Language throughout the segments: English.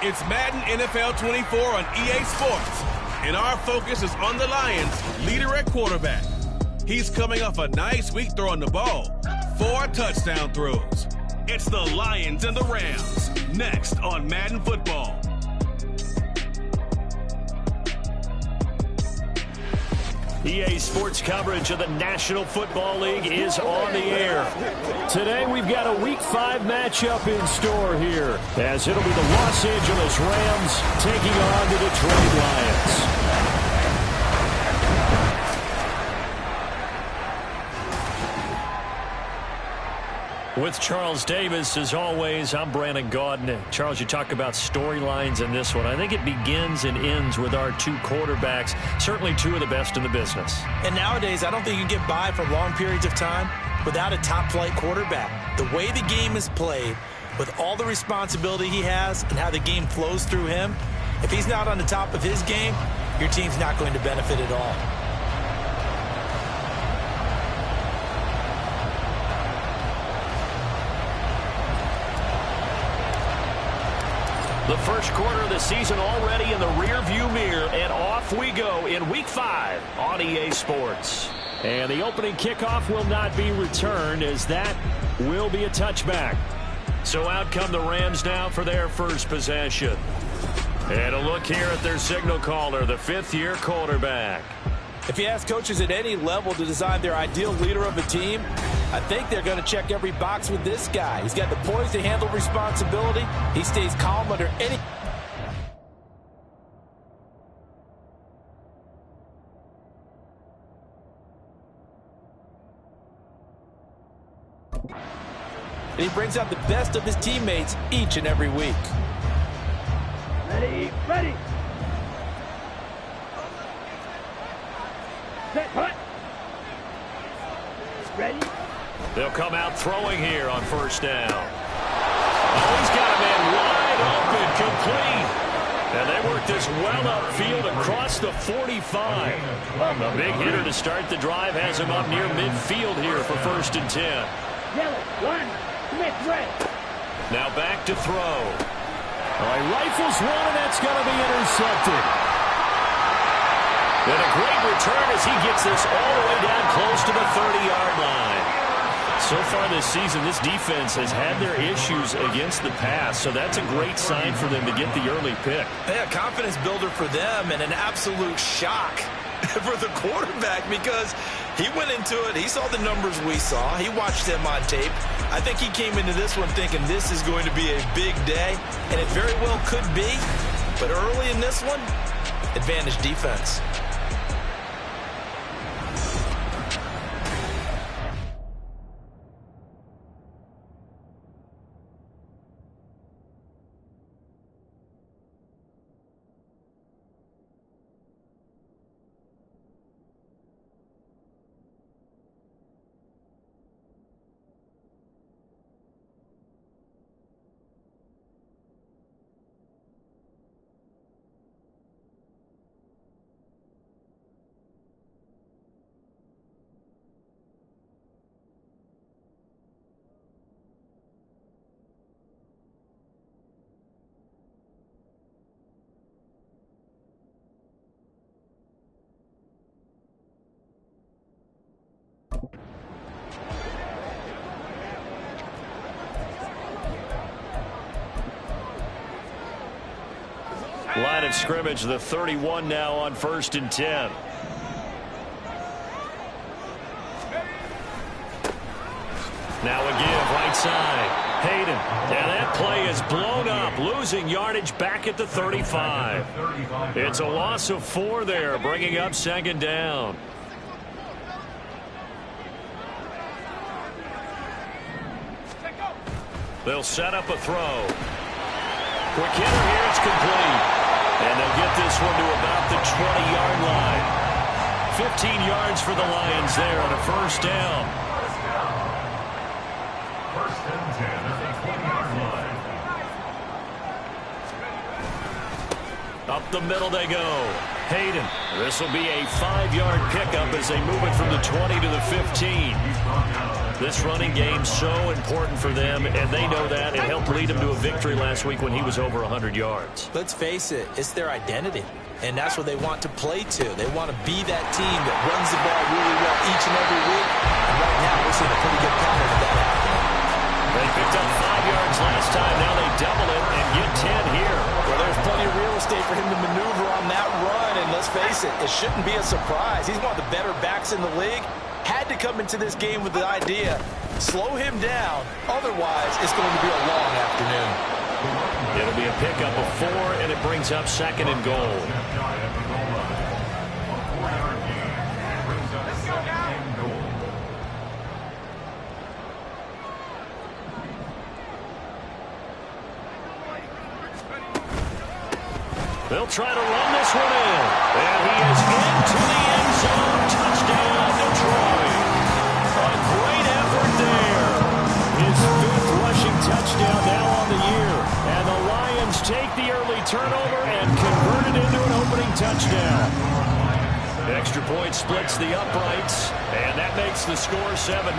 It's Madden NFL 24 on EA Sports, and our focus is on the Lions' leader at quarterback. He's coming off a nice week throwing the ball, 4 touchdown throws. It's the Lions and the Rams, next on Madden Football. EA Sports coverage of the National Football League is on the air. Today we've got a Week 5 matchup in store here, as it'll be the Los Angeles Rams taking on the Detroit Lions. With Charles Davis, as always, I'm Brandon Gaudin. Charles, you talk about storylines in this one. I think it begins and ends with our 2 quarterbacks, certainly 2 of the best in the business. And nowadays, I don't think you can get by for long periods of time without a top-flight quarterback. The way the game is played, with all the responsibility he has and how the game flows through him, if he's not on the top of his game, your team's not going to benefit at all. The first quarter of the season already in the rearview mirror, and off we go in Week 5 on EA Sports. And the opening kickoff will not be returned, as that will be a touchback. So out come the Rams now for their first possession. And a look here at their signal caller, the 5th-year quarterback. If you ask coaches at any level to design their ideal leader of a team, I think they're going to check every box with this guy. He's got the poise to handle responsibility. He stays calm under any... And he brings out the best of his teammates each and every week. Ready, ready. Set, hut. Ready. They'll come out throwing here on first down. Oh, he's got a man wide open, complete. And they work this well upfield across the 45. A big hitter to start the drive has him up near midfield here for 1st and 10. Yellow, 1, Smith, red. Now back to throw. Oh, he rifles one, and that's going to be intercepted. And a great return as he gets this all the way down close to the 30-yard line. So far this season, this defense has had their issues against the pass, so that's a great sign for them to get the early pick. Yeah, confidence builder for them, and an absolute shock for the quarterback, because he went into it, he saw the numbers we saw, he watched them on tape. I think he came into this one thinking this is going to be a big day, and it very well could be, but early in this one, advantage defense. Line of scrimmage, the 31 now on 1st and 10. Now a give, right side. Hayden. And that play is blown up, losing yardage back at the 35. It's a loss of 4 there, bringing up 2nd down. They'll set up a throw. Quick hitter here, it's complete. And they'll get this one to about the 20-yard line. 15 yards for the Lions there on a 1st down. 1st and 10 at the 20-yard line. Up the middle they go. Hayden. This will be a 5-yard pickup as they move it from the 20 to the 15. This running game's so important for them, and they know that. It helped lead them to a victory last week when he was over 100 yards. Let's face it, it's their identity, and that's what they want to play to. They want to be that team that runs the ball really well each and every week, and right now we're seeing a pretty good pattern of that happening. They picked up 5 yards last time. Now they double it and get 10 here. Well, there's plenty of real estate for him to maneuver on that run, and let's face it, it shouldn't be a surprise. He's one of the better backs in the league. Had to come into this game with the idea, slow him down, otherwise it's going to be a long afternoon. It'll be a pickup of 4, and it brings up 2nd and goal. They'll try to run this one in. And he is into the end zone. Touchdown, Detroit. A great effort there. His 5th rushing touchdown now on the year. And the Lions take the early turnover and convert it into an opening touchdown. Extra point splits the uprights. And that makes the score 7-0.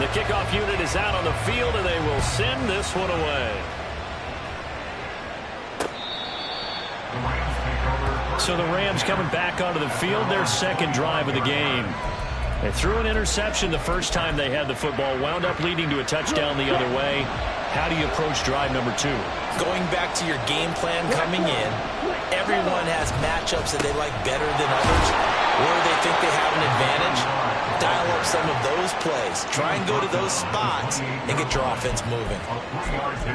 The kickoff unit is out on the field, and they will send this one away. So the Rams coming back onto the field, their 2nd drive of the game. They threw an interception the first time they had the football, wound up leading to a touchdown the other way. How do you approach drive number 2? Going back to your game plan coming in, everyone has matchups that they like better than others, or they think they have an advantage. Dial up some of those plays. Try and go to those spots and get your offense moving.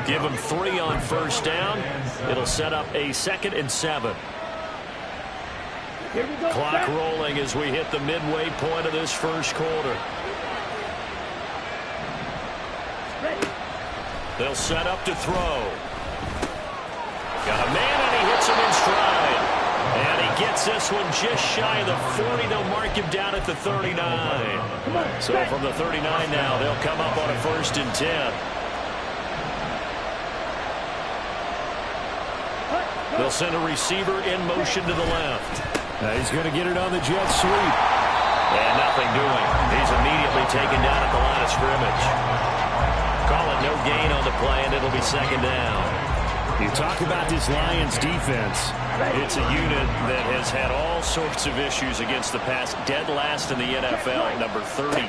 Give them 3 on first down. It'll set up a 2nd and 7. Clock rolling as we hit the midway point of this first quarter. They'll set up to throw. Got a man, and he hits him in stride. And he gets this one just shy of the 40. They'll mark him down at the 39. So from the 39 now, they'll come up on a 1st and 10. They'll send a receiver in motion to the left. He's going to get it on the jet sweep. And nothing doing. He's immediately taken down at the line of scrimmage. Call it no gain on the play, and it'll be 2nd down. You talk about this Lions defense. It's a unit that has had all sorts of issues against the pass. Dead last in the NFL, number 32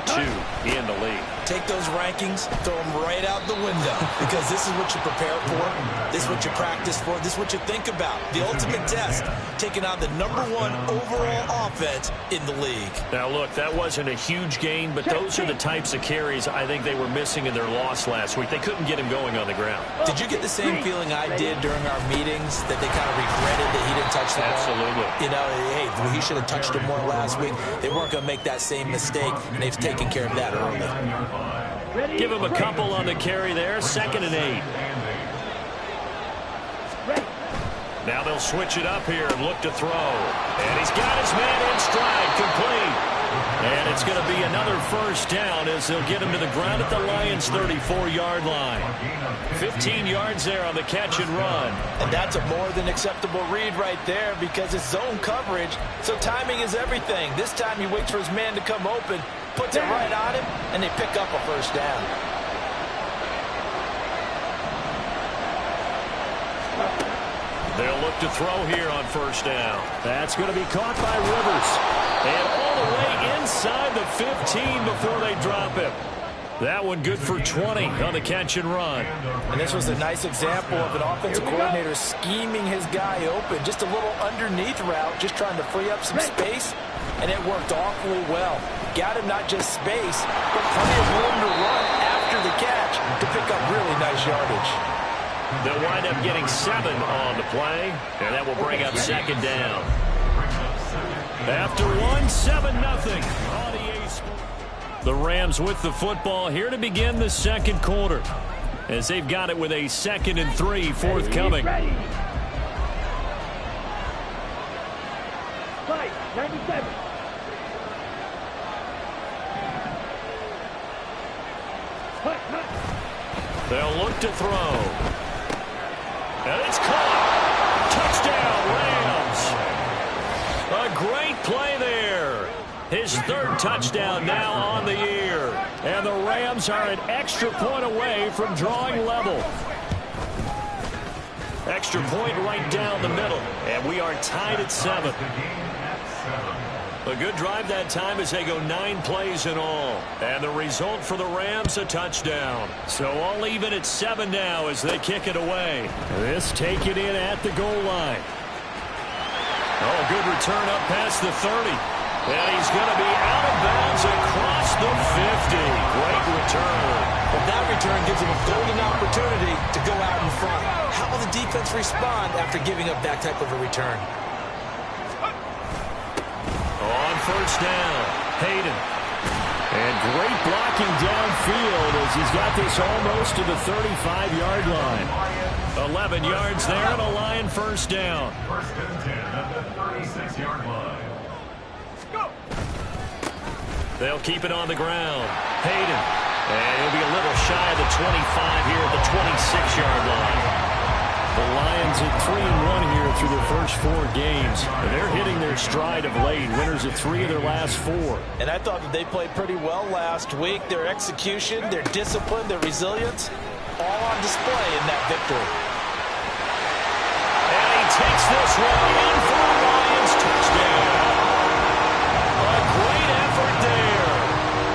in the league. Take those rankings, throw them right out the window, because this is what you prepare for. This is what you practice for. This is what you think about. The ultimate test, taking out the number 1 overall offense in the league. Now, look, that wasn't a huge gain, but those are the types of carries I think they were missing in their loss last week. They couldn't get him going on the ground. Did you get the same feeling I did during our meetings, that they kind of regretted that he didn't touch the ball? Absolutely. You know, hey, he should have touched it more last week. They weren't going to make that same mistake, and they've taken care of that early. Give him a couple on the carry there. 2nd and 8. Now they'll switch it up here and look to throw. And he's got his man in stride, complete. And it's going to be another 1st down as they'll get him to the ground at the Lions' 34-yard line. 15 yards there on the catch and run. And that's a more than acceptable read right there, because it's zone coverage, so timing is everything. This time he waits for his man to come open, puts it right on him, and they pick up a 1st down. They'll look to throw here on 1st down. That's going to be caught by Rivers. And all the way inside the 15 before they drop him. That one good for 20 on the catch and run. And this was a nice example of an offensive coordinator scheming his guy open. Just a little underneath route, just trying to free up some space. And it worked awfully well. Got him not just space, but plenty of room to run after the catch to pick up really nice yardage. They'll wind up getting 7 on the play, and that will bring up 2nd down. After 7-0. The Rams with the football here to begin the 2nd quarter, as they've got it with a 2nd and 3 forthcoming. Fight, 97. They'll look to throw. And it's caught. Touchdown, Rams. A great play there. His 3rd touchdown now on the Rams are an extra point away from drawing level. Extra point right down the middle, and we are tied at 7. A good drive that time as they go 9 plays in all. And the result for the Rams, a touchdown. So all even at 7 now as they kick it away. This take it in at the goal line. Oh, good return up past the 30. And he's going to be out of bounds across the 50. Great return. But that return gives him a golden opportunity to go out in front. How will the defense respond after giving up that type of a return? On first down, Hayden. And great blocking downfield as he's got this almost to the 35-yard line. 11 yards there and a Lion first down. First and 10 at the 36-yard line. They'll keep it on the ground. Hayden. And he'll be a little shy of the 25 here at the 26-yard line. The Lions at 3-1 here through their first 4 games. And they're hitting their stride of late. Winners of 3 of their last 4. And I thought that they played pretty well last week. Their execution, their discipline, their resilience, all on display in that victory. And he takes this one in for the Lions touchdown. A great effort there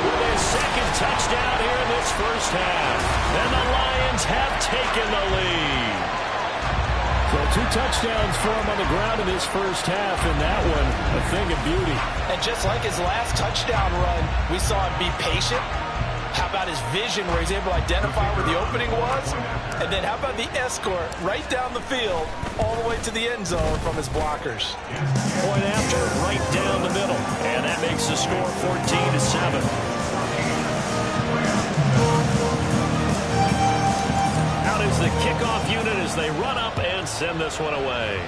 with his second touchdown here in this first half. And the Lions have taken the lead. So 2 touchdowns for him on the ground in this first half, and that one a thing of beauty. And just like his last touchdown run, we saw him be patient. How about his vision where he's able to identify where the opening was? And then how about the escort right down the field all the way to the end zone from his blockers? Point after, right down the middle. And that makes the score 14-7. Out is the kickoff unit as they run up and send this one away.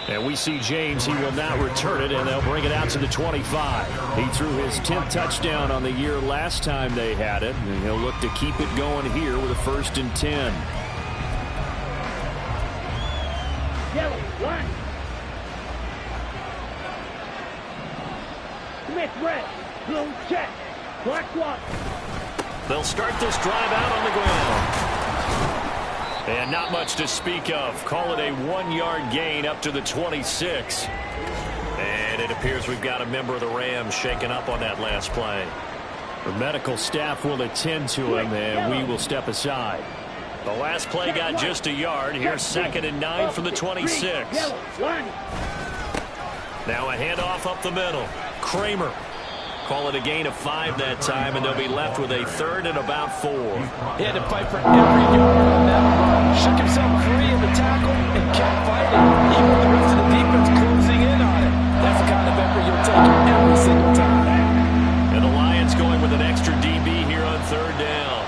And we see James. He will not return it, and they'll bring it out to the 25. He threw his 10th touchdown on the year last time they had it, and he'll look to keep it going here with a 1st and 10. Yellow, 1. Smith, red. Blue, check. Black, 1. They'll start this drive out on the ground. And not much to speak of. Call it a 1-yard gain up to the 26. And it appears we've got a member of the Rams shaken up on that last play. The medical staff will attend to him, and we will step aside. The last play got just a yard. Here's 2nd and 9 from the 26. Now a handoff up the middle. Kramer. Call it a gain of 5 that time, and they'll be left with a 3rd and about 4. He had to fight for every yard on that run. Shook himself free in the tackle and kept fighting, even with the rest of the defense closing in on it. That's the kind of effort you'll take every single time. And the Lions going with an extra DB here on 3rd down.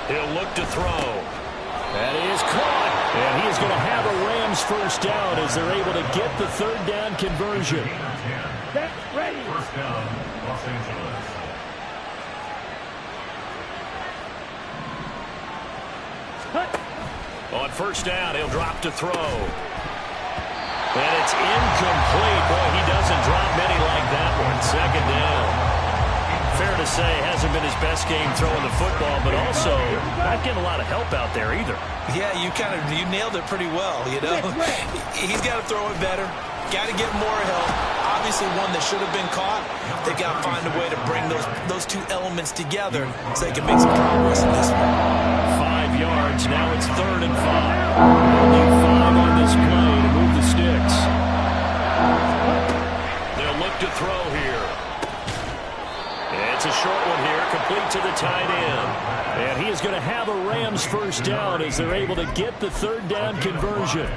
He'll look to throw. That is caught. And he is going to have a Rams first down as they're able to get the 3rd down conversion. Set, ready. First down, Los Angeles. On first down, he'll drop to throw. And it's incomplete. Boy, he doesn't drop many like that one. 2nd down. Fair to say, hasn't been his best game throwing the football, but also not getting a lot of help out there either. Yeah, you nailed it pretty well, you know. He's got to throw it better. Got to get more help. Obviously one that should have been caught. They got to find a way to bring those 2 elements together so they can make some progress in this one. 5 yards. Now it's 3rd and 5. Only 5 on this play to move the sticks. They'll look to throw here. It's a short one here, complete to the tight end. And he is going to have a Rams first down as they're able to get the 3rd down conversion.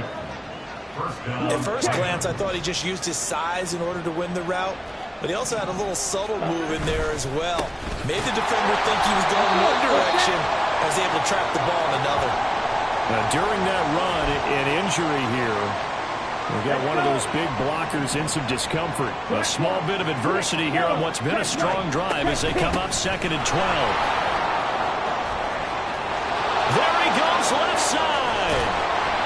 At first glance, I thought he just used his size in order to win the route, but he also had a little subtle move in there as well. Made the defender think he was going one direction and was able to trap the ball in another. Now, during that run, an injury here. We've got one of those big blockers in some discomfort. A small bit of adversity here on what's been a strong drive as they come up 2nd and 12. There he goes left side.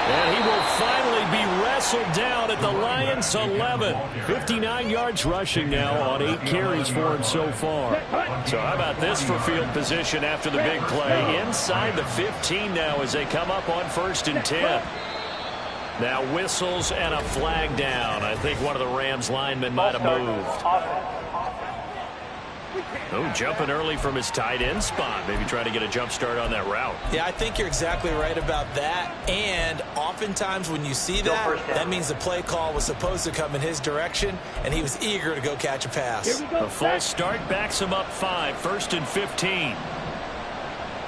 And he will finally be ready wrestled down at the Lions' 11. 59 yards rushing now on 8 carries for him so far. So how about this for field position after the big play? Inside the 15 now as they come up on 1st and 10. Now whistles and a flag down. I think one of the Rams linemen might have moved. Oh, jumping early from his tight end spot. Maybe trying to get a jump start on that route. Yeah, I think you're exactly right about that. And oftentimes when you see that, that means the play call was supposed to come in his direction, and he was eager to go catch a pass. A false start backs him up 5. 1st and 15.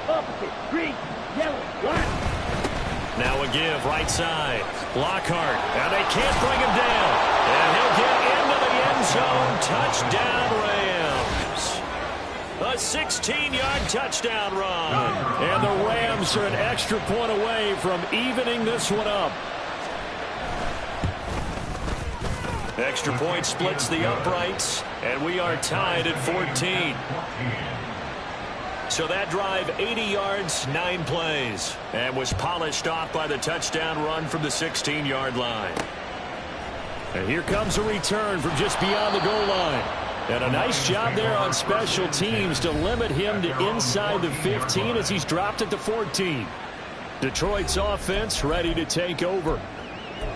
Opposite, green, yellow, black. Now a give, right side. Lockhart, and they can't bring him down. And he'll get into the end zone. Touchdown, Rams. A 16-yard touchdown run. And the Rams are an extra point away from evening this one up. Extra point splits the uprights, and we are tied at 14. So that drive, 80 yards, 9 plays, and was polished off by the touchdown run from the 16-yard line. And here comes a return from just beyond the goal line. And a nice job there on special teams to limit him to inside the 15 as he's dropped at the 14. Detroit's offense ready to take over.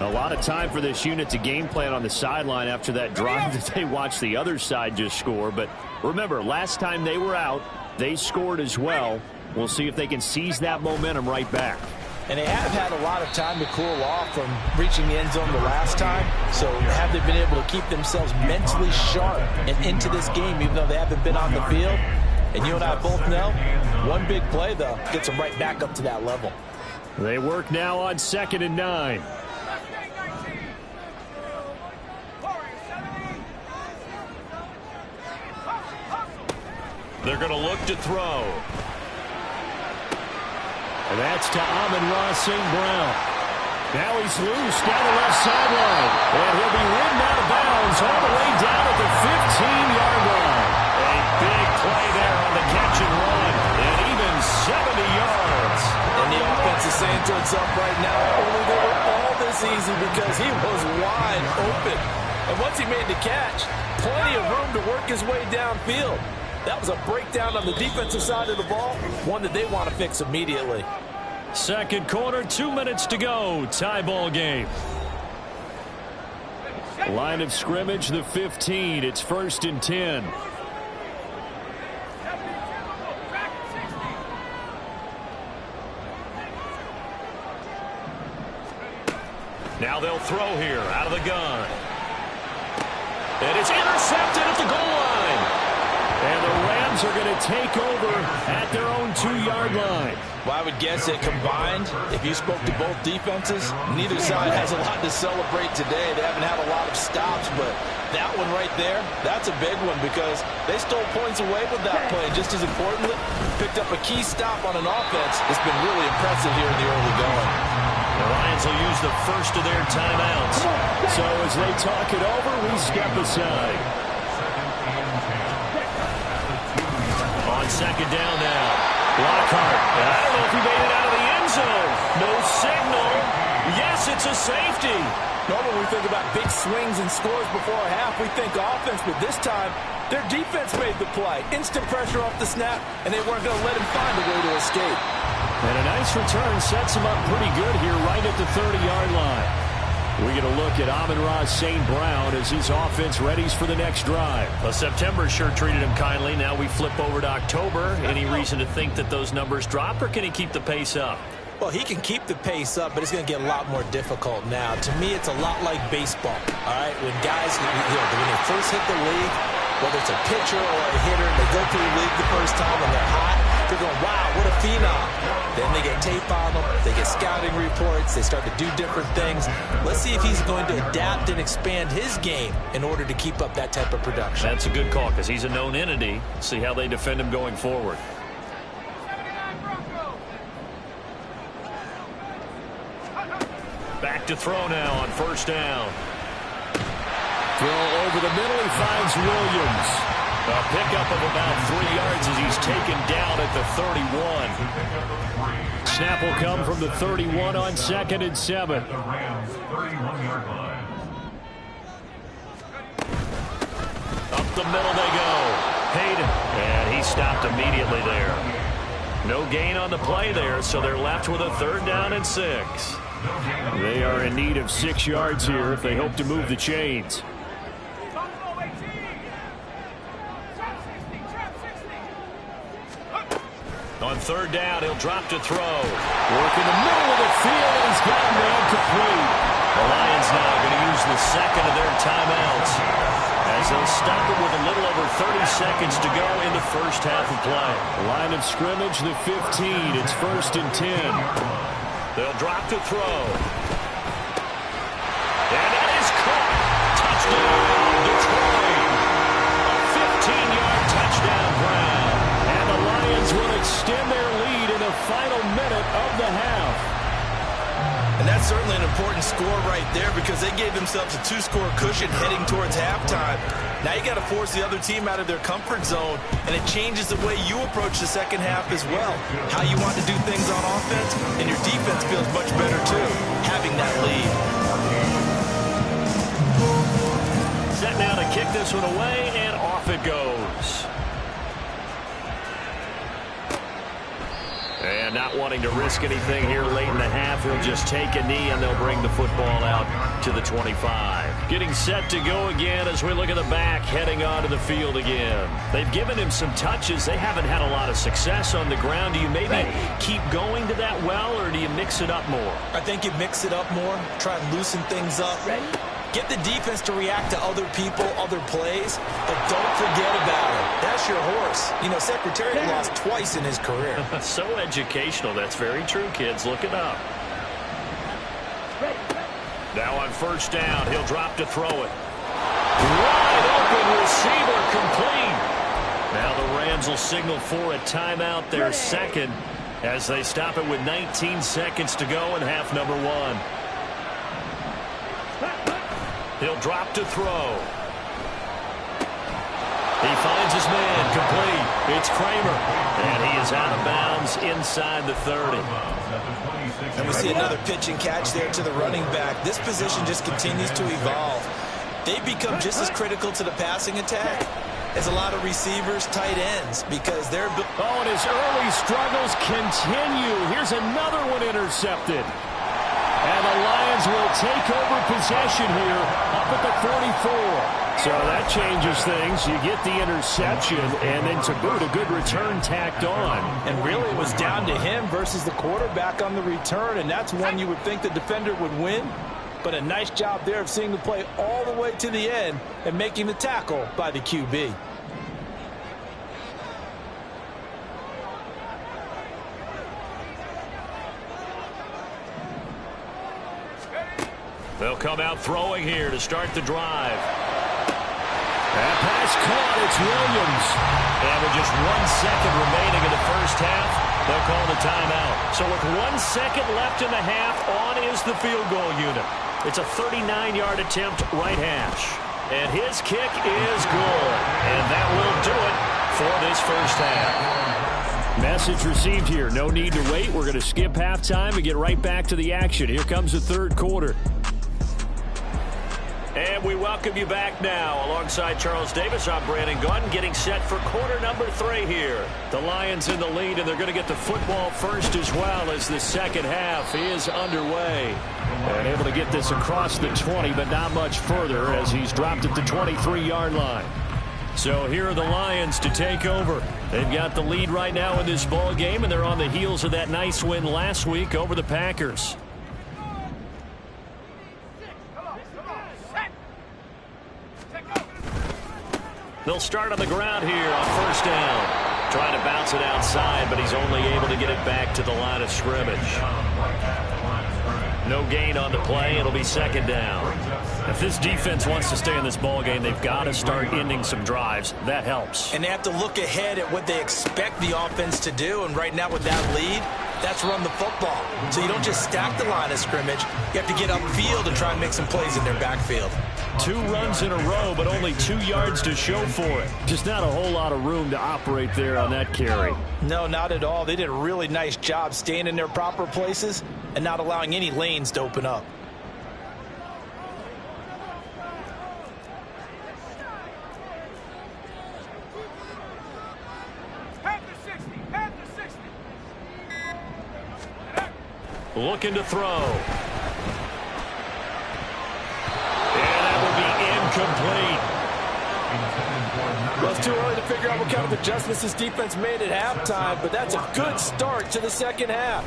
A lot of time for this unit to game plan on the sideline after that drive that they watched the other side just score. But remember, last time they were out, they scored as well. We'll see if they can seize that momentum right back. And they have had a lot of time to cool off from reaching the end zone the last time. So have they been able to keep themselves mentally sharp and into this game even though they haven't been on the field? And you and I both know, one big play, though, gets them right back up to that level. They work now on 2nd and 9. They're going to look to throw. And that's to Amon-Ra St. Brown. Now he's loose down the left sideline. And he'll be ridden out of bounds all the way down at the 15-yard line. A big play there on the catch and run. And even 70 yards. And the offense is saying to itself right now, only they were all this easy because he was wide open. And once he made the catch, plenty of room to work his way downfield. That was a breakdown on the defensive side of the ball, one that they want to fix immediately. Second quarter, 2 minutes to go. Tie ball game. Line of scrimmage, the 15. It's 1st and 10. Now they'll throw here out of the gun. And it's intercepted at the goal line. And the Rams are going to take over at their own 2-yard line. Well, I would guess that combined, if you spoke to both defenses, neither side has a lot to celebrate today. They haven't had a lot of stops, but that one right there, that's a big one because they stole points away with that play. Just as importantly, picked up a key stop on an offense. It's been really impressive here in the early going. The Lions will use the first of their timeouts. So as they talk it over, we step aside. On 2nd down now. Lockhart. I don't know if he made it out of the end zone. No signal. Yes, it's a safety. Normally we think about big swings and scores before a half. We think offense, but this time their defense made the play. Instant pressure off the snap, and they weren't going to let him find a way to escape. And a nice return sets him up pretty good here right at the 30-yard line. We get a look at Amon-Ra St. Brown as his offense readies for the next drive. Well, September sure treated him kindly. Now we flip over to October. Any reason to think that those numbers drop, or can he keep the pace up? Well, he can keep the pace up, but it's going to get a lot more difficult now. To me, it's a lot like baseball, all right? When guys, when they first hit the league, whether it's a pitcher or a hitter, and they go through the league the first time and they're hot, they're going, wow, what a phenom. Then they get tape on them, they get scouting reports, they start to do different things. Let's see if he's going to adapt and expand his game in order to keep up that type of production. That's a good call because he's a known entity. See how they defend him going forward. Back to throw now on 1st down. Throw over the middle, he finds Williams. A pickup of about 3 yards as he's taken down at the 31. Snap will come from the 31 on 2nd and 7. The Rams 31-yard line. Up the middle they go. Hayden. And he stopped immediately there. No gain on the play there, so they're left with a 3rd down and 6. They are in need of 6 yards here if they hope to move the chains. On 3rd down, he'll drop to throw. Work in the middle of the field, and he's got a man complete. The Lions now going to use the second of their timeouts as they'll stop it with a little over 30 seconds to go in the first half of play. Line of scrimmage, the 15. It's 1st and 10. They'll drop to throw. And that is caught. Touchdown, Detroit. A 15-yard touchdown grab. And the Lions will extend their lead in the final minute of the half. And that's certainly an important score right there because they gave themselves a 2-score cushion heading towards halftime. Now you got to force the other team out of their comfort zone, and it changes the way you approach the second half as well. How you want to do things on offense, and your defense feels much better too, having that lead. Set now to kick this one away, and off it goes. And not wanting to risk anything here late in the half, he'll just take a knee and they'll bring the football out to the 25. Getting set to go again as we look at the back, heading onto the field again. They've given him some touches. They haven't had a lot of success on the ground. Do you maybe keep going to that well, or do you mix it up more? I think you mix it up more, try and loosen things up. Get the defense to react to other people, other plays, but don't forget about it. That's your horse. You know, Secretariat lost twice in his career. So educational. That's very true, kids. Look it up. Now on 1st down, he'll drop to throw it. Wide open receiver complete. Now the Rams will signal for a timeout, their second, as they stop it with 19 seconds to go in half number 1. He'll drop to throw. He finds his man complete. It's Kramer. And he is out of bounds inside the 30. And we see another pitch and catch there to the running back. This position just continues to evolve. They become just as critical to the passing attack as a lot of receivers, tight ends, because they're... Oh, and his early struggles continue. Here's another one intercepted. And the Lions will take over possession here up at the 44. So that changes things. You get the interception, and then to boot, a good return tacked on. And really it was down to him versus the quarterback on the return, and that's one you would think the defender would win. But a nice job there of seeing the play all the way to the end and making the tackle by the QB. They'll come out throwing here to start the drive. That pass caught. It's Williams. And with just 1 second remaining in the first half, they'll call the timeout. So with 1 second left in the half, on is the field goal unit. It's a 39-yard attempt, right hash. And his kick is good. And that will do it for this first half. Message received here. No need to wait. We're going to skip halftime and get right back to the action. Here comes the 3rd quarter. And we welcome you back now. Alongside Charles Davis, I'm Brandon Gunn, getting set for quarter number 3 here. The Lions in the lead, and they're going to get the football first as well as the second half is underway. And able to get this across the 20, but not much further as he's dropped at the 23-yard line. So here are the Lions to take over. They've got the lead right now in this ball game, and they're on the heels of that nice win last week over the Packers. They'll start on the ground here on 1st down. Trying to bounce it outside, but he's only able to get it back to the line of scrimmage. No gain on the play. It'll be 2nd down. If this defense wants to stay in this ball game, they've got to start ending some drives. That helps. And they have to look ahead at what they expect the offense to do. And right now with that lead, That's run the football. So you don't just stack the line of scrimmage. You have to get upfield and try and make some plays in their backfield. 2 runs in a row, but only 2 yards to show for it. Just not a whole lot of room to operate there on that carry. No, not at all. They did a really nice job staying in their proper places and not allowing any lanes to open up. Looking to throw. And that will be incomplete. Well, it's too early to figure out what kind of adjustments this defense made at halftime, but that's a good start to the second half.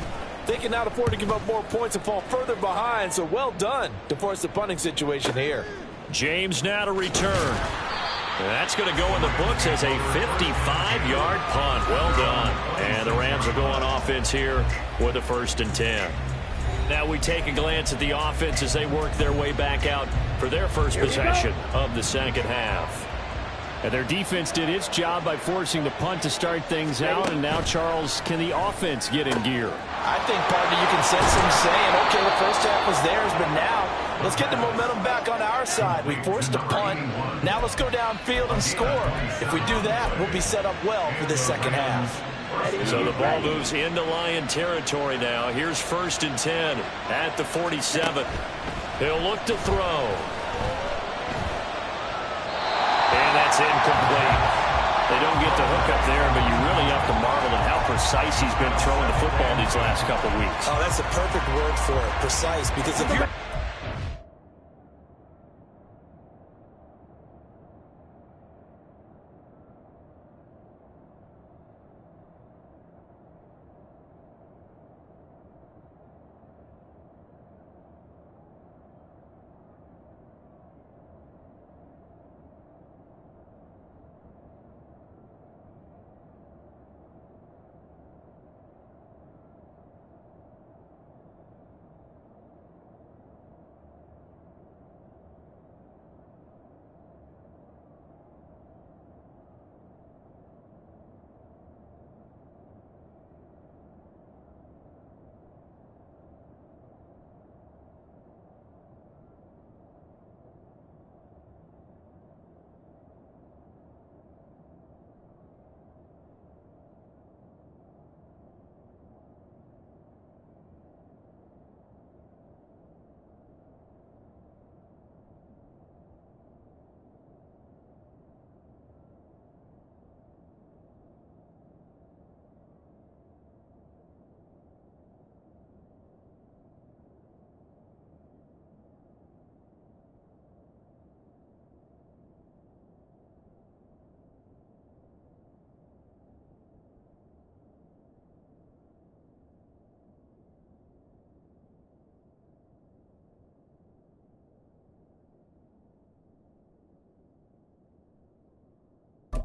They can not afford to give up more points and fall further behind, so well done to force the punting situation here. James now to return. And that's going to go in the books as a 55-yard punt. Well done. And the Rams are going offense here with a 1st and 10. Now we take a glance at the offense as they work their way back out for their first possession of the second half. And their defense did its job by forcing the punt to start things out. And now, Charles, can the offense get in gear? I think, partner, you can sense him saying, okay, the first half was theirs, but now let's get the momentum back on our side. We forced a punt. Now let's go downfield and score. If we do that, we'll be set up well for this second half. So the ball moves into Lion territory now. Here's 1st and 10 at the 47. He'll look to throw. And that's incomplete. They don't get the hook up there, but you really have to marvel at how precise he's been throwing the football these last couple weeks. Oh, that's a perfect word for it, precise, because if you're...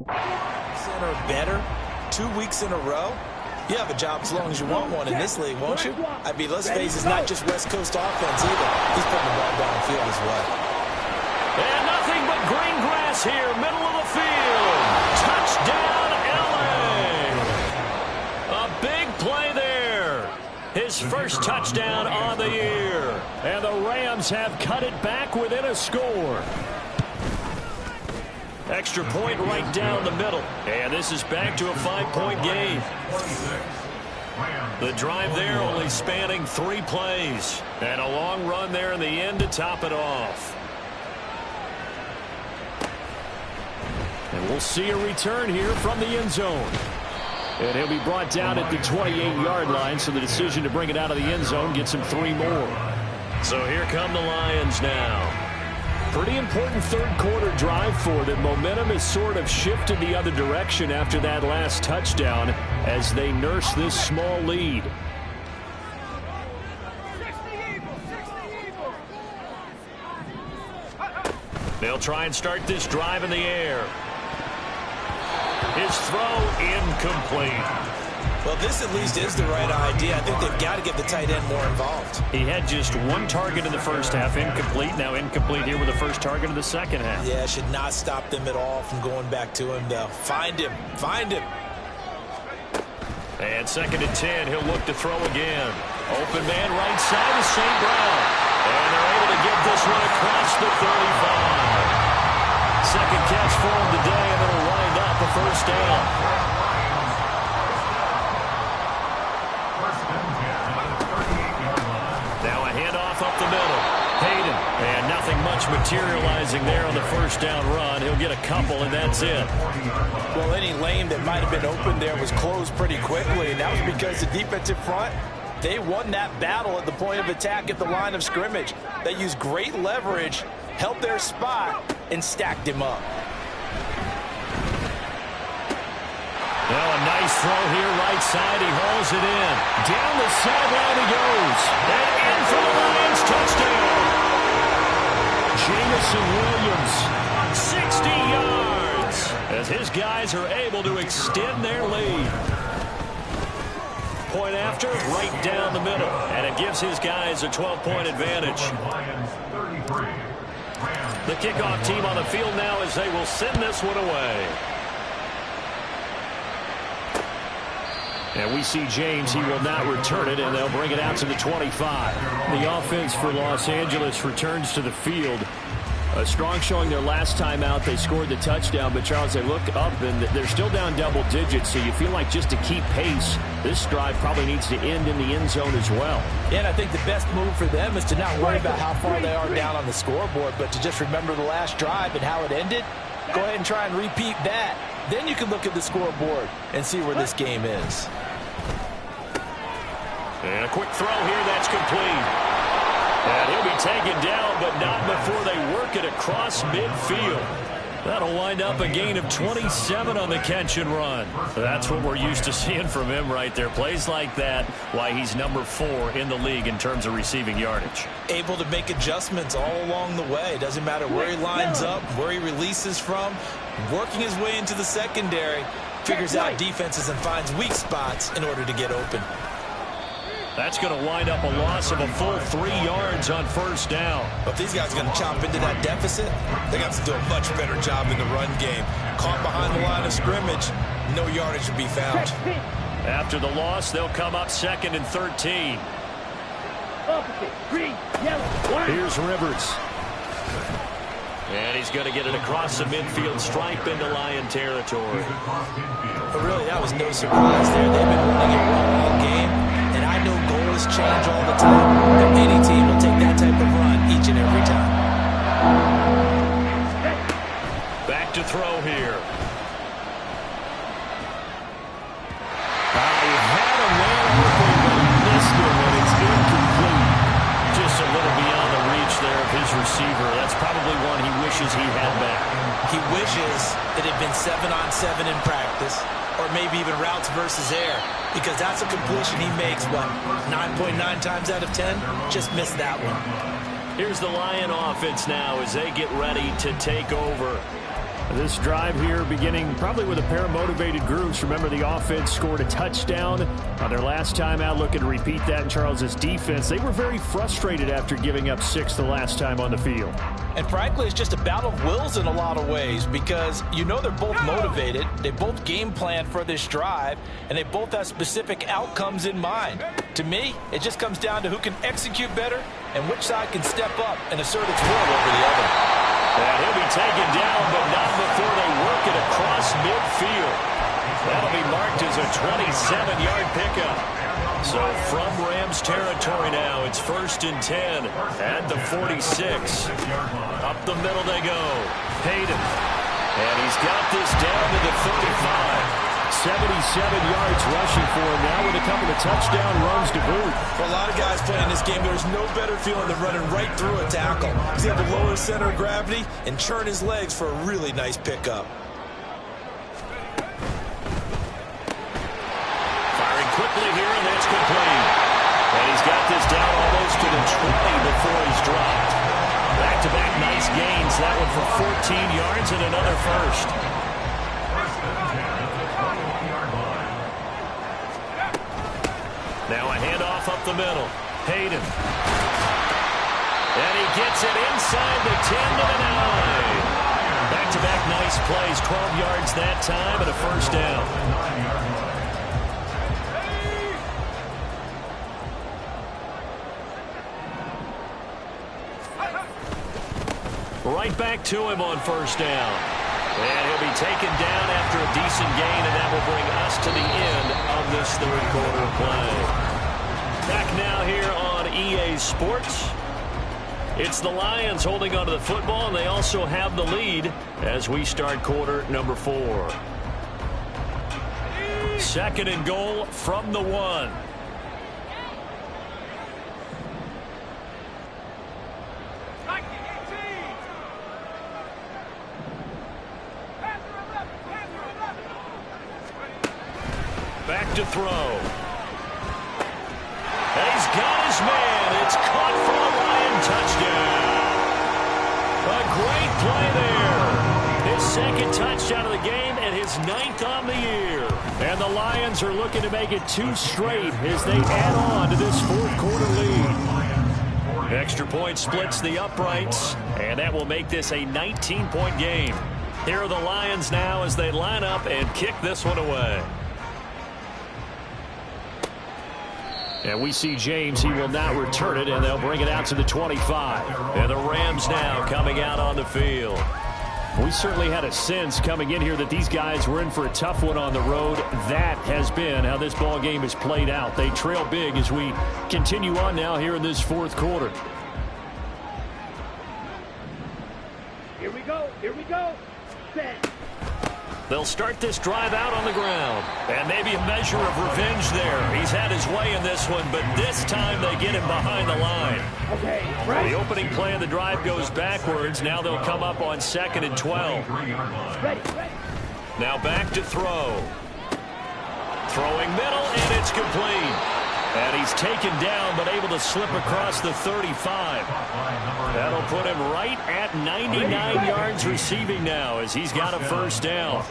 Center better 2 weeks in a row. You have a job as long as you want one in this league, won't you? I mean, let's face it, it's not just West Coast offense either. He's putting the ball downfield as well. And nothing but green grass here, middle of the field. Touchdown, LA. A big play there. His first touchdown on the year. And the Rams have cut it back within a score. Extra point right down the middle. And this is back to a 5-point game. The drive there only spanning 3 plays. And a long run there in the end to top it off. And we'll see a return here from the end zone. And he'll be brought down at the 28-yard line, so the decision to bring it out of the end zone gets him 3 more. So here come the Lions now. Pretty important third-quarter drive for them. Momentum has sort of shifted the other direction after that last touchdown as they nurse this small lead. They'll try and start this drive in the air. His throw incomplete. Well, this at least is the right idea. I think they've got to get the tight end more involved. He had just 1 target in the first half, incomplete. Now incomplete here with the first target of the second half. Yeah, should not stop them at all from going back to him, though. Find him. Find him. And 2nd and 10, he'll look to throw again. Open man right side is St. Brown. And they're able to get this one across the 35. Second catch for him today, and it'll wind up a first down. Now a handoff up the middle. Hayden. And nothing much materializing there on the first down run. He'll get a couple, and that's it. Well, any lane that might have been open there was closed pretty quickly, and that was because the defensive front, they won that battle at the point of attack at the line of scrimmage. They used great leverage, held their spot, and stacked him up. Now a nice throw here, right side. He hauls it in. Down the sideline he goes. And in for the Lions, touchdown. Jamison Williams, 60 yards, as his guys are able to extend their lead. Point after, right down the middle, and it gives his guys a 12-point advantage. The kickoff team on the field now as they will send this one away. And we see James. He will not return it, and they'll bring it out to the 25. The offense for Los Angeles returns to the field. A strong showing their last time out. They scored the touchdown, but Charles, they look up, and they're still down double digits, so you feel like just to keep pace, this drive probably needs to end in the end zone as well. Yeah, and I think the best move for them is to not worry about how far they are down on the scoreboard, but to just remember the last drive and how it ended. Go ahead and try and repeat that. Then you can look at the scoreboard and see where this game is. And a quick throw here, that's complete. And he'll be taken down, but not before they work it across midfield. That'll wind up a gain of 27 on the catch and run. That's what we're used to seeing from him right there. Plays like that, why he's number 4 in the league in terms of receiving yardage. Able to make adjustments all along the way. Doesn't matter where he lines up, where he releases from. Working his way into the secondary, figures out defenses and finds weak spots in order to get open. That's going to wind up a loss of a full 3 yards on first down. But if these guys are going to chop into that deficit, they got to do a much better job in the run game. Caught behind the line of scrimmage, no yardage to be found. After the loss, they'll come up 2nd and 13. Green, yellow, white. Here's Rivers. And he's going to get it across the midfield stripe into Lion territory. But really, that was no surprise there. They've been running it well all game. And I know goals change all the time, but any team will take that type of run each and every time. Back to throw here. I had a man open, but he missed it when it's incomplete. Just a little beyond the reach there of his receiver. That's probably one he wishes he had back. He wishes it had been 7-on-7 in practice, or maybe even routes versus air, because that's a completion he makes, what, 9.9 times out of 10? Just missed that one. Here's the Lion offense now as they get ready to take over. This drive here beginning probably with a pair of motivated groups. Remember, the offense scored a touchdown on their last time out. Looking to repeat that in Charles's defense. They were very frustrated after giving up 6 the last time on the field. And frankly, it's just a battle of wills in a lot of ways, because you know they're both motivated, they both game plan for this drive, and they both have specific outcomes in mind. To me, it just comes down to who can execute better and which side can step up and assert its will over the other. And he'll be taken down, but not before they work it across midfield. That'll be marked as a 27-yard pickup. So from Rams territory now, it's 1st and 10 at the 46. Up the middle they go. Hayden. And he's got this down to the 35. 77 yards rushing for him now with a couple of touchdown runs to boot. For a lot of guys playing this game, there's no better feeling than running right through a tackle. He's able to lower his center of gravity and churn his legs for a really nice pickup. Firing quickly here, and that's complete. And he's got this down almost to the 20 before he's dropped. Back-to-back nice gains. That one for 14 yards and another first. Now a handoff up the middle. Hayden. And he gets it inside the 10 to the 9. Back-to-back nice plays. 12 yards that time and a first down. Right back to him on first down. And he'll be taken down after a decent gain, and that will bring us to the end of this third quarter play. Back now here on EA Sports. It's the Lions holding onto the football, and they also have the lead as we start quarter number 4. Second and goal from the 1. Back to throw. And he's got his man. It's caught for a Lion touchdown. A great play there. His second touchdown of the game and his 9th on the year. And the Lions are looking to make it 2 straight as they add on to this fourth quarter lead. Extra point splits the uprights, and that will make this a 19-point game. Here are the Lions now as they line up and kick this one away. And we see James. He will not return it, and they'll bring it out to the 25. And the Rams now coming out on the field. We certainly had a sense coming in here that these guys were in for a tough one on the road. That has been how this ball game has played out. They trail big as we continue on now here in this fourth quarter. Here we go. Here we go. Set. They'll start this drive out on the ground. And maybe a measure of revenge there. He's had his way in this one, but this time they get him behind the line. Okay, right. The opening play of the drive goes backwards. Now they'll come up on 2nd and 12. Ready. Now back to throw. Throwing middle, and it's complete. And he's taken down, but able to slip across the 35. That'll put him right at 99 yards receiving now as he's got a first down.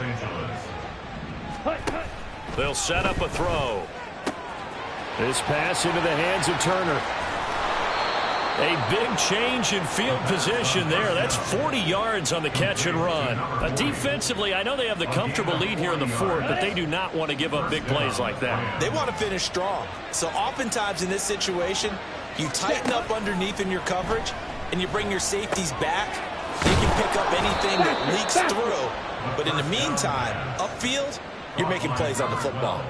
They'll set up a throw. This pass into the hands of Turner. A big change in field position there. That's 40 yards on the catch and run. Defensively, I know they have the comfortable lead here in the fourth, but they do not want to give up big plays like that. They want to finish strong. So oftentimes in this situation, you tighten up underneath in your coverage, and you bring your safeties back. They can pick up anything that leaks through. But in the meantime, upfield, you're making plays on the football.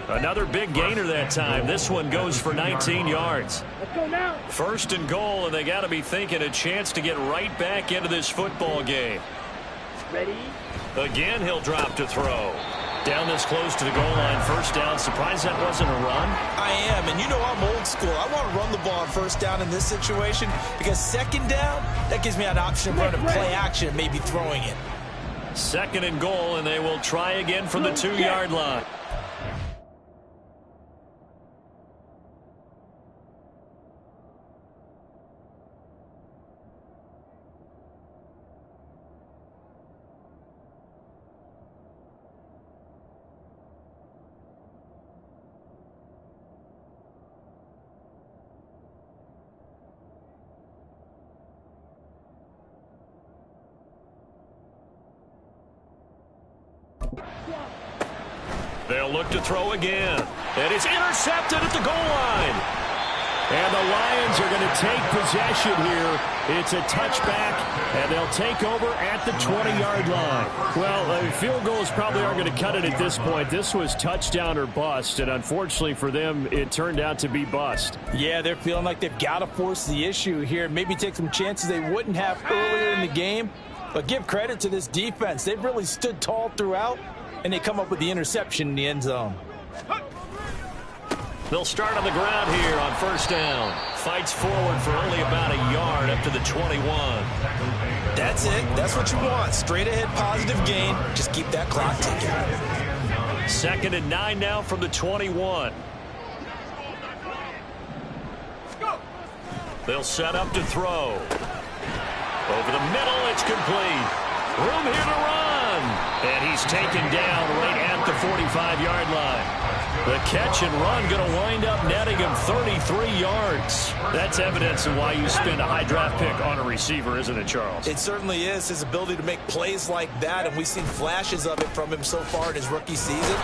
Another big gainer that time. This one goes for 19 yards. Let's go now. First and goal, and they got to be thinking a chance to get right back into this football game. Ready. Again, he'll drop to throw. Down this close to the goal line, first down. Surprised that wasn't a run? I am, and you know I'm old school. I want to run the ball on first down in this situation because second down, that gives me an option of running play action and maybe throwing it. Second and goal, and they will try again from the 2-yard line. They'll look to throw again. And it's intercepted at the goal line. And the Lions are going to take possession here. It's a touchback, and they'll take over at the 20-yard line. Well, field goals probably aren't going to cut it at this point. This was touchdown or bust, and unfortunately for them, it turned out to be bust. Yeah, they're feeling like they've got to force the issue here. Maybe take some chances they wouldn't have earlier in the game. But give credit to this defense. They've really stood tall throughout, and they come up with the interception in the end zone. They'll start on the ground here on first down. Fights forward for only about a yard up to the 21. That's it. That's what you want. Straight ahead positive gain. Just keep that clock ticking. 2nd and 9 now from the 21. They'll set up to throw. Over the middle, it's complete. Room here to run. And he's taken down right at the 45-yard line. The catch and run going to wind up netting him 33 yards. That's evidence of why you spend a high draft pick on a receiver, isn't it, Charles? It certainly is. His ability to make plays like that, and we've seen flashes of it from him so far in his rookie season.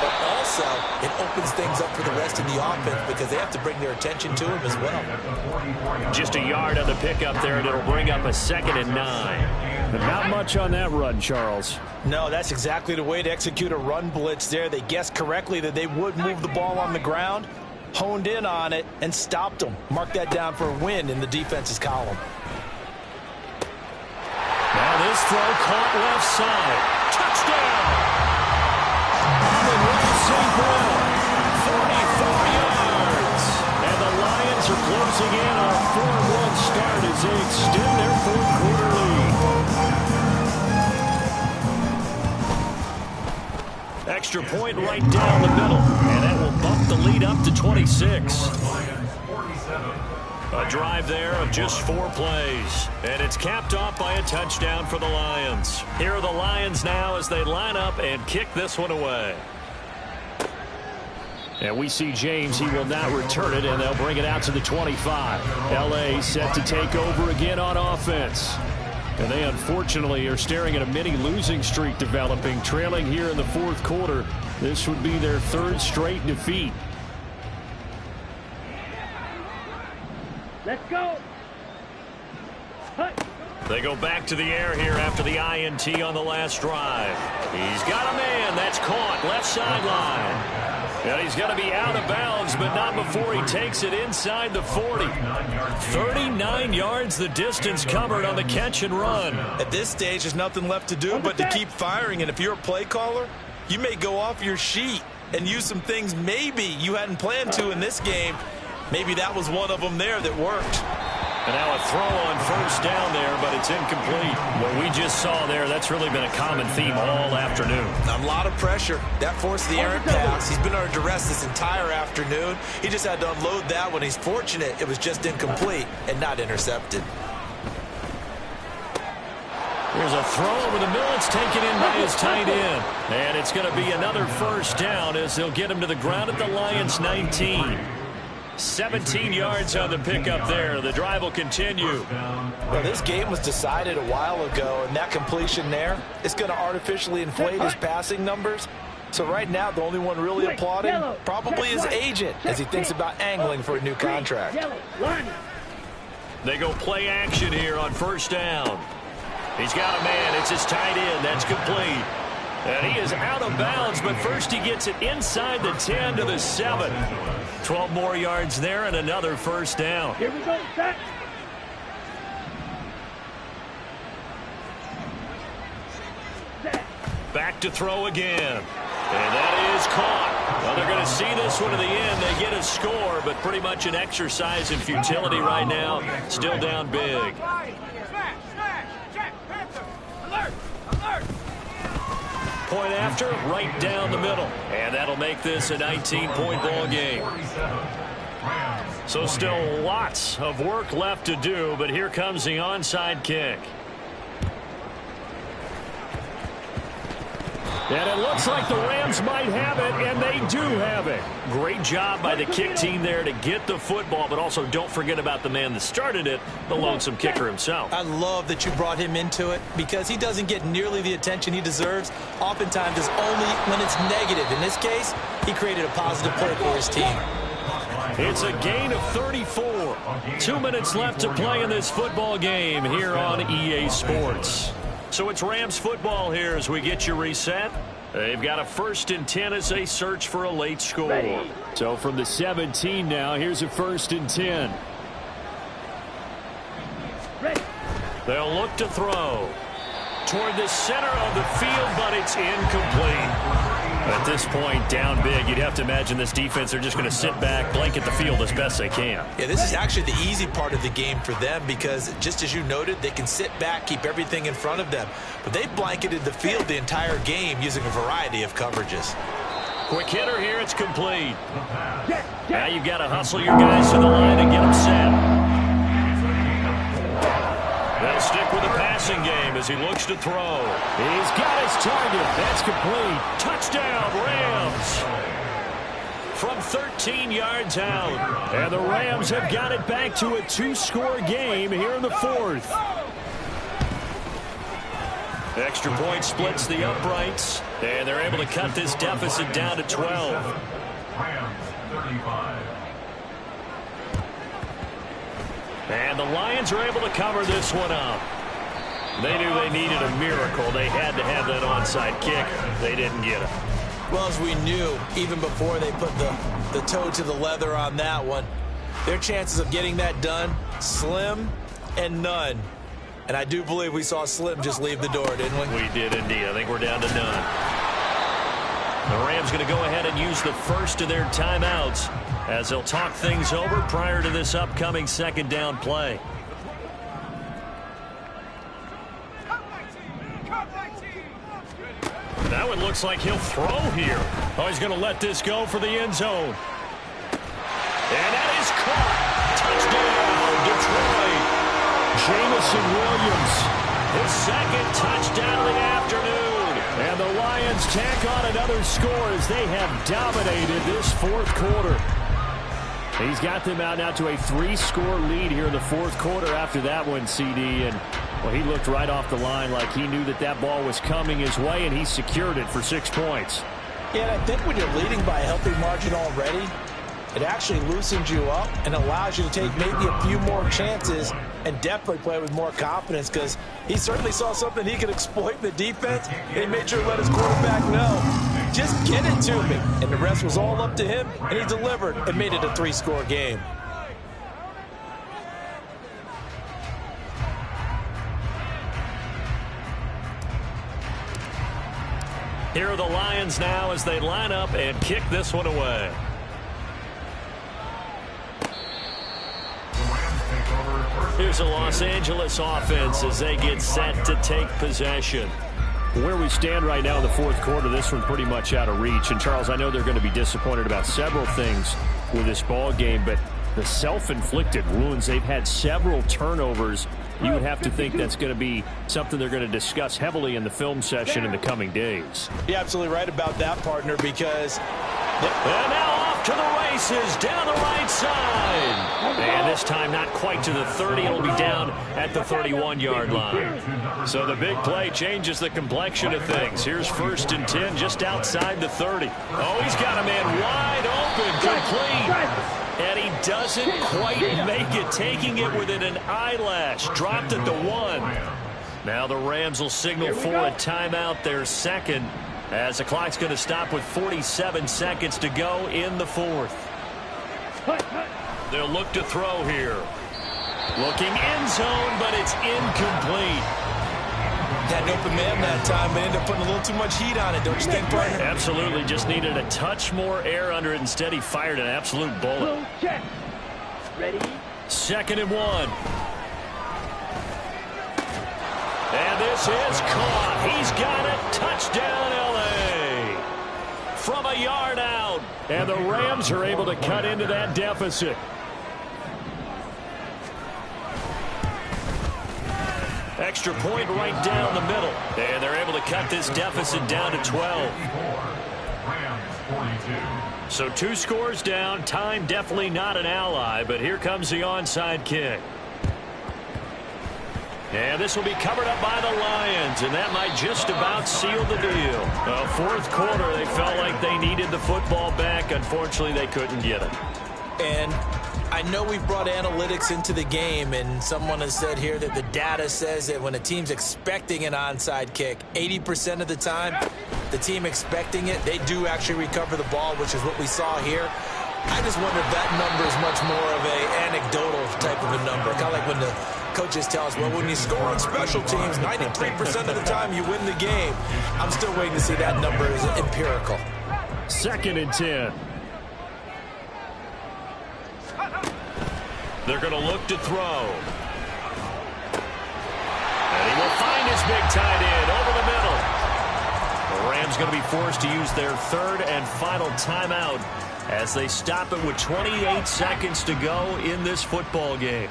But also, it opens things up for the rest of the offense because they have to bring their attention to him as well. Just a yard on the pickup there, and it'll bring up a 2nd and 9. But not much on that run, Charles. No, that's exactly the way to execute a run blitz there. They guessed correctly that they would move the ball on the ground, honed in on it, and stopped them. Mark that down for a win in the defense's column. Now this throw caught left side. Touchdown! Safe well. 44 yards. And the Lions are closing in on a 4-1 start as they extend their 4th-quarter lead. Extra point right down the middle, and that will bump the lead up to 26. A drive there of just 4 plays, and it's capped off by a touchdown for the Lions. Here are the Lions now as they line up and kick this one away. And we see James. He will not return it, and they'll bring it out to the 25. L.A. set to take over again on offense. And they unfortunately are staring at a mini losing streak developing, trailing here in the 4th quarter. This would be their 3rd straight defeat. Let's go. Hey. They go back to the air here after the INT on the last drive. He's got a man. That's caught left sideline. And he's going to be out of bounds, but not before he takes it inside the 40. 39 yards the distance covered on the catch and run. At this stage, there's nothing left to do but to keep firing. And if you're a play caller, you may go off your sheet and use some things maybe you hadn't planned to in this game. Maybe that was one of them there that worked. And now a throw on 1st down there, but it's incomplete. What we just saw there, that's really been a common theme all afternoon. A lot of pressure. That forced the errant pass. He's been under duress this entire afternoon. He just had to unload that one. He's fortunate it was just incomplete and not intercepted. Here's a throw over the middle. It's taken in by his tight end. And it's going to be another 1st down as they'll get him to the ground at the Lions' 19. 17 yards on the pickup there. The drive will continue. Well, this game was decided a while ago, and that completion there is going to artificially inflate his passing numbers. So right now, the only one really applauding probably his agent as he thinks about angling for a new contract. They go play action here on 1st down. He's got a man. It's his tight end. That's complete. And he is out of bounds, but first he gets it inside the 10 to the 7. 12 more yards there and another 1st down. Here we go, set. Back to throw again. And that is caught. Well, they're going to see this one to the end. They get a score, but pretty much an exercise in futility right now. Still down big. Point after, right down the middle. And that'll make this a 19-point ball game. So still lots of work left to do, but here comes the onside kick. And it looks like the Rams might have it, and they do have it. Great job by the kick team there to get the football, but also don't forget about the man that started it, the lonesome kicker himself. I love that you brought him into it because he doesn't get nearly the attention he deserves. Oftentimes it's only when it's negative. In this case, he created a positive play for his team. It's a gain of 34. 2 minutes left to play in this football game here on EA Sports. So it's Rams football here as we get you reset. They've got a 1st and 10 as they search for a late score. Ready. So from the 17 now, here's a 1st and 10. Ready. They'll look to throw toward the center of the field, but it's incomplete. At this point, down big, you'd have to imagine this defense are just going to sit back, blanket the field as best they can. Yeah, this is actually the easy part of the game for them because, just as you noted, they can sit back, keep everything in front of them. But they've blanketed the field the entire game using a variety of coverages. Quick hitter here, it's complete. Now you've got to hustle your guys to the line and get them set. They'll stick with the passing game as he looks to throw. He's got his target. That's complete. Touchdown, Rams. from 13 yards out. And the Rams have got it back to a 2-score game here in the fourth. Extra point splits the uprights, and they're able to cut this deficit down to 12. Rams 35. And the Lions are able to cover this one up. They knew they needed a miracle. They had to have that onside kick. They didn't get it. Well, as we knew, even before they put the toe to the leather on that one, their chances of getting that done, slim and none. And I do believe we saw Slim just leave the door, didn't we? We did indeed. I think we're down to none. The Rams going to go ahead and use the first of their timeouts as they'll talk things over prior to this upcoming second down play. That one looks like he'll throw here. Oh, he's going to let this go for the end zone. And that is caught. Touchdown, Detroit. Jamison Williams, his second touchdown of the afternoon. And the Lions tack on another score as they have dominated this fourth quarter. He's got them out now to a 3-score lead here in the fourth quarter after that one, CD. And, well, he looked right off the line like he knew that that ball was coming his way, and he secured it for 6 points. Yeah, and I think when you're leading by a healthy margin already, it actually loosens you up and allows you to take maybe a few more chances and definitely play with more confidence, because he certainly saw something he could exploit in the defense, and he made sure to let his quarterback know, just get it to me. And the rest was all up to him, and he delivered and made it a 3-score game. Here are the Lions now as they line up and kick this one away. Here's a Los Angeles offense as they get set to take possession. Where we stand right now in the fourth quarter, this one pretty much out of reach. And, Charles, I know they're going to be disappointed about several things with this ball game, but the self-inflicted wounds, they've had several turnovers. You would have to think that's going to be something they're going to discuss heavily in the film session in the coming days. You're absolutely right about that, partner, because... And now off to the races down the right side. And this time not quite to the 30. It'll be down at the 31-yard line. So the big play changes the complexion of things. Here's 1st and 10 just outside the 30. Oh, he's got a man wide open, complete. And he doesn't quite make it, taking it within an eyelash. Dropped at the 1. Now the Rams will signal for a timeout, their second, as the clock's going to stop with 47 seconds to go in the fourth. They'll look to throw here. Looking end zone, but it's incomplete. Had an open man that time, but ended up putting a little too much heat on it, don't you think, partner? Absolutely. Just needed a touch more air under it. Instead, he fired an absolute bullet. Ready? 2nd and 1. And this is caught. He's got it. Touchdown, L.A. From a yard out. And the Rams are able to cut into that deficit. Extra point right down the middle. And they're able to cut this deficit down to 12. So 2 scores down. Time definitely not an ally, but here comes the onside kick. And this will be covered up by the Lions, and that might just about seal the deal. Fourth quarter, they felt like they needed the football back. Unfortunately, they couldn't get it. And I know we've brought analytics into the game, and someone has said here that the data says that when a team's expecting an onside kick, 80% of the time, the team expecting it, they do actually recover the ball, which is what we saw here. I just wonder if that number is much more of a anecdotal type of a number. Kind of like when the coaches tell us, well, when you score on special teams, 93% of the time you win the game. I'm still waiting to see that number is empirical. 2nd and 10. They're going to look to throw. And he will find his big tight end over the middle. The Rams going to be forced to use their 3rd and final timeout as they stop it with 28 seconds to go in this football game.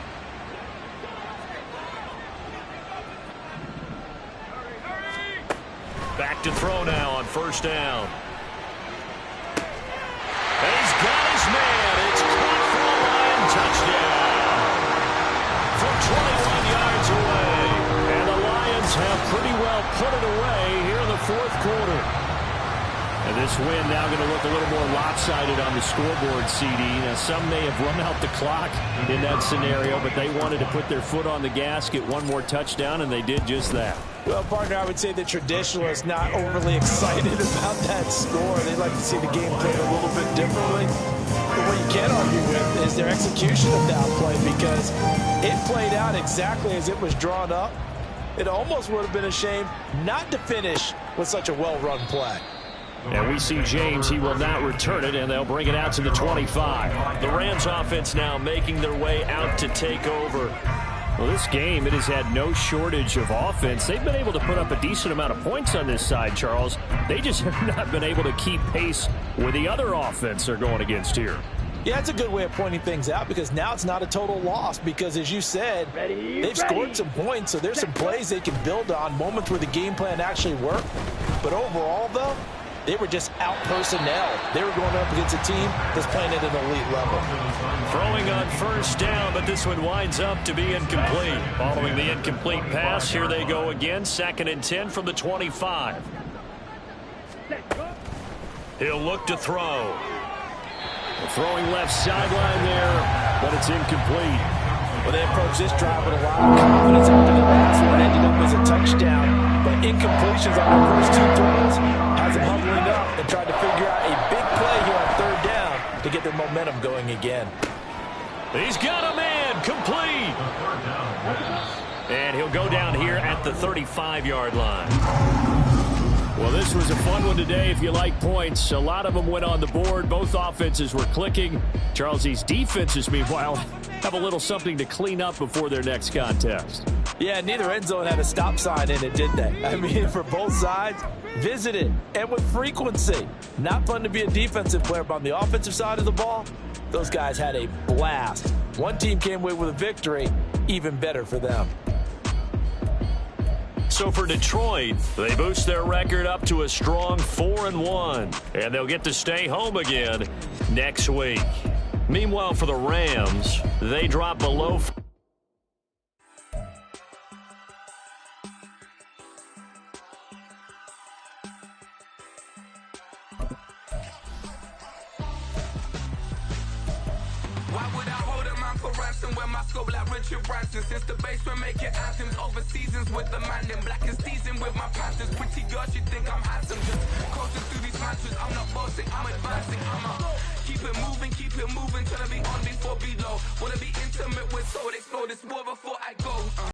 Back to throw now on 1st down. And he's got they'll put it away here in the fourth quarter. And this win now going to look a little more lopsided on the scoreboard, CD. Now, some may have run out the clock in that scenario, but they wanted to put their foot on the gas, get one more touchdown, and they did just that. Well, partner, I would say the traditionalists not overly excited about that score. They'd like to see the game played a little bit differently. But what you can't argue with is their execution of that play, because it played out exactly as it was drawn up. It almost would have been a shame not to finish with such a well-run play. And we see James. He will not return it, and they'll bring it out to the 25. The Rams offense now making their way out to take over. Well, this game, it has had no shortage of offense. They've been able to put up a decent amount of points on this side, Charles. They just have not been able to keep pace with the other offense they're going against here. Yeah, it's a good way of pointing things out, because now it's not a total loss, because as you said, they've scored some points, so there's some plays they can build on, moments where the game plan actually worked. But overall, though, they were just out-personnel. They were going up against a team that's playing at an elite level. Throwing on first down, but this one winds up to be incomplete. Following the incomplete pass, here they go again. 2nd and 10 from the 25. He'll look to throw. Throwing left sideline there, but it's incomplete. Well, they approached this drive with a lot of confidence after the last one. Ended up as a touchdown, but incompletions on the first two throws has them huddling up and trying to figure out a big play here on 3rd down to get their momentum going again. He's got a man, complete. And he'll go down here at the 35-yard line. Well, this was a fun one today if you like points. A lot of them went on the board. Both offenses were clicking. Charles, these defenses, meanwhile, have a little something to clean up before their next contest. Yeah, neither end zone had a stop sign in it, did they? I mean, for both sides, visit it, and with frequency. Not fun to be a defensive player, but on the offensive side of the ball, those guys had a blast. One team came away with a victory, even better for them. So for Detroit, they boost their record up to a strong 4-1, and they'll get to stay home again next week. Meanwhile, for the Rams, they drop below. Since the basement making anthems over seasons with the man in black and seasoned with my passions. Pretty girl, she think I'm handsome. Just coasting through these mantras. I'm not bossing, I'm advancing. Keep it moving, trying to be on before below. Wanna be intimate with soul, explode this war before